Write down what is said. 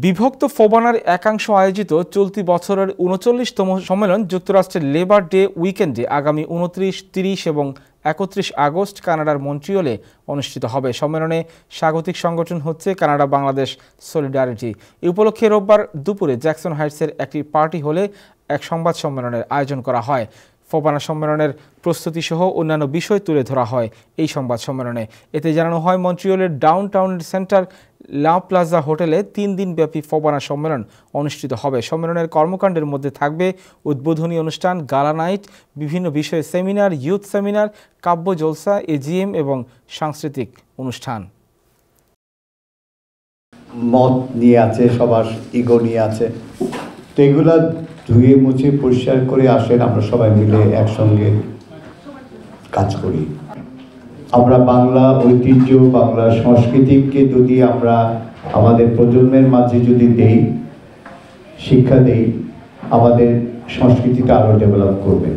বিভক্ত ফোবানার একাংশ আয়োজিত চলতি বছরের ৩৯তম সম্মেলন যুক্তরাষ্ট্রের লেবার ডে উইকেন্ডে আগামী ২৯, ৩০ এবং ৩১ আগস্ট কানাডার মন্ট্রিয়লে অনুষ্ঠিত হবে। সম্মেলনে স্বাগতিক সংগঠন হচ্ছে কানাডা বাংলাদেশ সলিডারিটি। এ উপলক্ষে রোববার দুপুরে জ্যাকসন হাইটসের একটি পার্টি হলে এক সংবাদ সম্মেলনের আয়োজন করা হয়। ফোবানা সম্মেলনের প্রস্তুতি সহ অন্যান্য বিষয় তুলে ধরা হয় এই সংবাদ সম্মেলনে। এতে জানানো হয় মন্ট্রিয়লের ডাউনটাউন সেন্টার লা প্লাজা হোটেলে ৩ দিনব্যাপী ফোবানা সম্মেলন অনুষ্ঠিত হবে। সম্মেলনের কর্মকাণ্ডের মধ্যে থাকবে উদ্বোধনী অনুষ্ঠান, গালা নাইট, বিভিন্ন বিষয়ে সেমিনার, ইউথ সেমিনার, কাব্য জলসা, এজিএম এবং সাংস্কৃতিক অনুষ্ঠান। মত নিয়ে আছে, সবার ইগো নিয়ে আছে, তো এগুলা ধুয়ে মুছে পরিষ্কার করে আসেন, আমরা সবাই মিলে একসঙ্গে কাজ করি। আমরা বাংলা ঐতিহ্য, বাংলা সংস্কৃতিকে যদি আমরা আমাদের প্রজন্মের মাঝে যদি দেই, শিক্ষা দেই, আমাদের সংস্কৃতিটা আরো ডেভেলপ করবে।